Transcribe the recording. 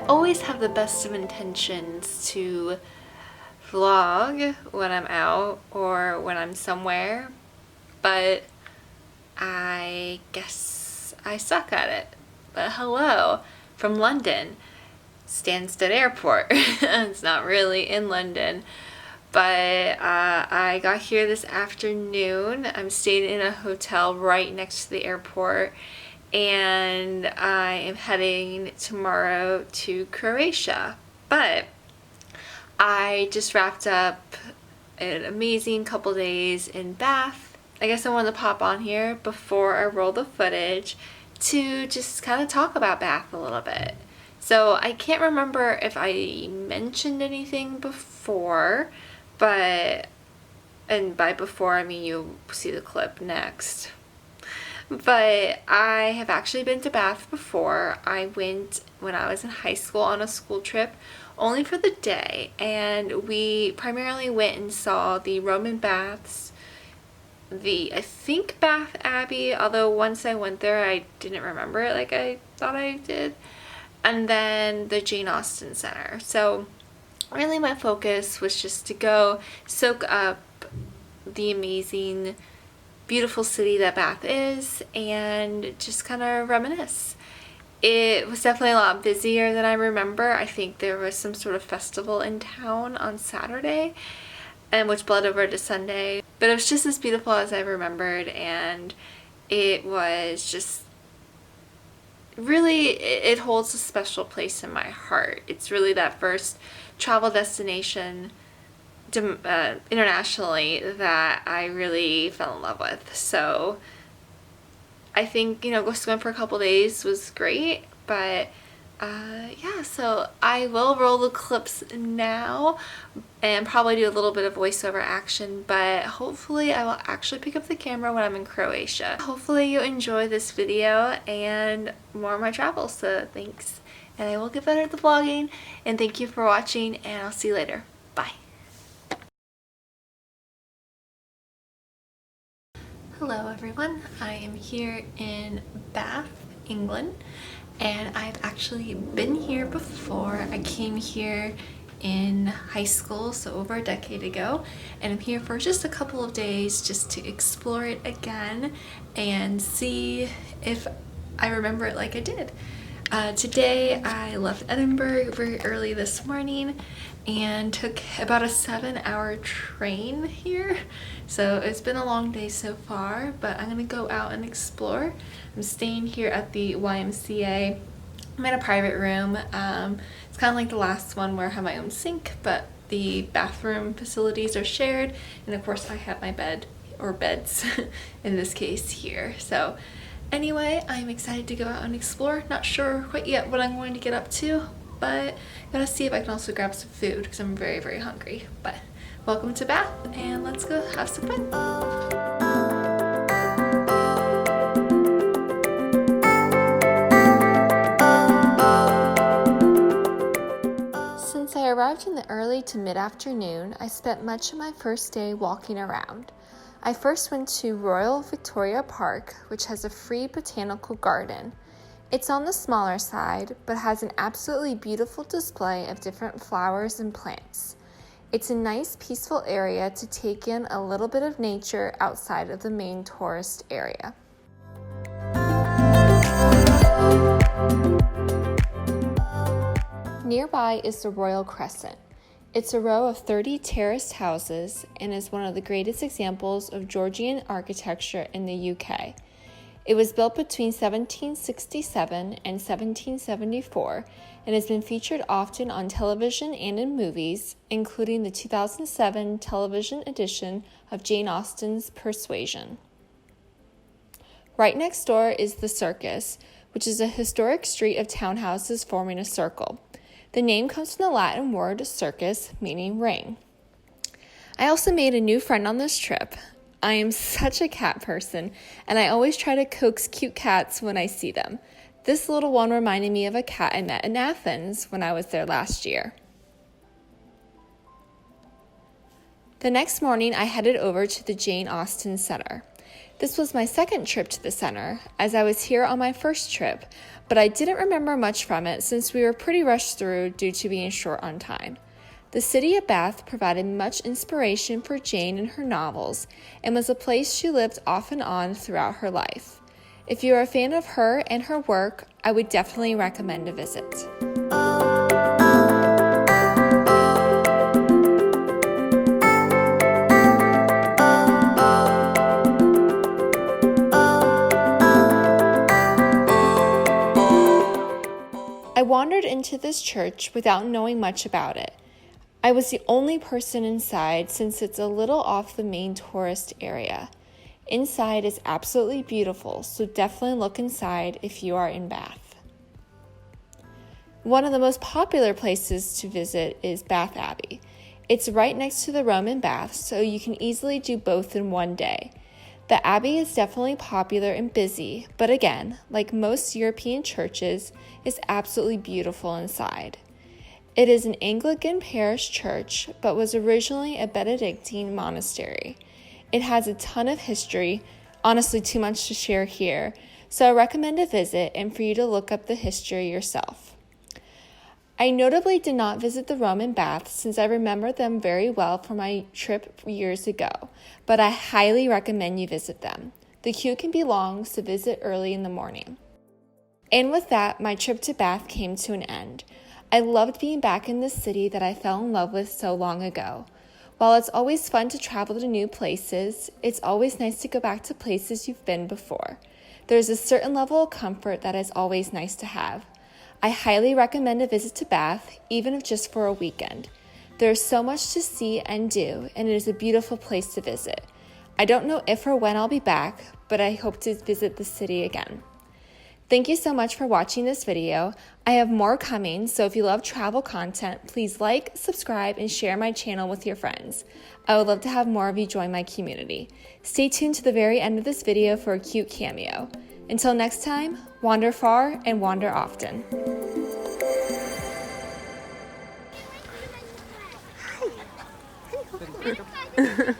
always have the best of intentions to vlog when I'm out or when I'm somewhere, but I guess I suck at it. But hello from London, Stansted Airport. It's not really in London, but I got here this afternoon. I'm staying in a hotel right next to the airport, and I am heading tomorrow to Croatia. But I just wrapped up an amazing couple days in Bath. I guess I wanted to pop on here before I roll the footage to just kind of talk about Bath a little bit. So I can't remember if I mentioned anything before, and by before I mean you'll see the clip next. But I have actually been to Bath before. I went when I was in high school on a school trip only for the day, and we primarily went and saw the Roman baths, I think Bath Abbey, although once I went there I didn't remember it like I thought I did, and then the Jane Austen Center. So really my focus was just to go soak up the amazing, beautiful city that Bath is and just kind of reminisce. It was definitely a lot busier than I remember. I think there was some sort of festival in town on Saturday, and which bled over to Sunday. But it was just as beautiful as I remembered, and it was just really, it holds a special place in my heart. It's really that first travel destination internationally that I really fell in love with. So I think, going for a couple days was great, but yeah, so I will roll the clips now and probably do a little bit of voiceover action, but hopefully I will actually pick up the camera when I'm in Croatia. Hopefully you enjoy this video and more of my travels, so thanks. And I will get better at the vlogging, and thank you for watching, and I'll see you later. Bye. Hello everyone, I am here in Bath, England, and I've actually been here before. I came here in high school, so over a decade ago, and I'm here for just a couple of days just to explore it again and see if I remember it like I did. Today I left Edinburgh very early this morning and took about a 7-hour train here. So it's been a long day so far, but I'm gonna go out and explore. I'm staying here at the YMCA. I'm in a private room. It's kind of like the last one where I have my own sink, but the bathroom facilities are shared, and of course I have my bed, or beds in this case, here. So anyway, I'm excited to go out and explore. Not sure quite yet what I'm going to get up to, but gotta see if I can also grab some food because I'm very, very hungry. But welcome to Bath, and let's go have some fun. Since I arrived in the early to mid-afternoon, I spent much of my first day walking around. I first went to Royal Victoria Park, which has a free botanical garden. It's on the smaller side, but has an absolutely beautiful display of different flowers and plants. It's a nice, peaceful area to take in a little bit of nature outside of the main tourist area. Nearby is the Royal Crescent. It's a row of 30 terraced houses and is one of the greatest examples of Georgian architecture in the UK. It was built between 1767 and 1774 and has been featured often on television and in movies, including the 2007 television edition of Jane Austen's Persuasion. Right next door is the Circus, which is a historic street of townhouses forming a circle. The name comes from the Latin word circus, meaning ring. I also made a new friend on this trip. I am such a cat person, and I always try to coax cute cats when I see them. This little one reminded me of a cat I met in Athens when I was there last year. The next morning, I headed over to the Jane Austen Center. This was my second trip to the center, as I was here on my first trip, but I didn't remember much from it since we were pretty rushed through due to being short on time. The city of Bath provided much inspiration for Jane in her novels and was a place she lived off and on throughout her life. If you are a fan of her and her work, I would definitely recommend a visit. I wandered into this church without knowing much about it. I was the only person inside since it's a little off the main tourist area. Inside is absolutely beautiful, so definitely look inside if you are in Bath. One of the most popular places to visit is Bath Abbey. It's right next to the Roman baths, so you can easily do both in one day. The Abbey is definitely popular and busy, but again, like most European churches, it's absolutely beautiful inside. It is an Anglican parish church, but was originally a Benedictine monastery. It has a ton of history, honestly too much to share here, so I recommend a visit and for you to look up the history yourself. I notably did not visit the Roman baths since I remember them very well from my trip years ago, but I highly recommend you visit them. The queue can be long, so visit early in the morning. And with that, my trip to Bath came to an end. I loved being back in this city that I fell in love with so long ago. While it's always fun to travel to new places, it's always nice to go back to places you've been before. There's a certain level of comfort that is always nice to have. I highly recommend a visit to Bath, even if just for a weekend. There is so much to see and do, and it is a beautiful place to visit. I don't know if or when I'll be back, but I hope to visit the city again. Thank you so much for watching this video. I have more coming, so if you love travel content, please like, subscribe, and share my channel with your friends. I would love to have more of you join my community. Stay tuned to the very end of this video for a cute cameo. Until next time, wander far and wander often. Hi.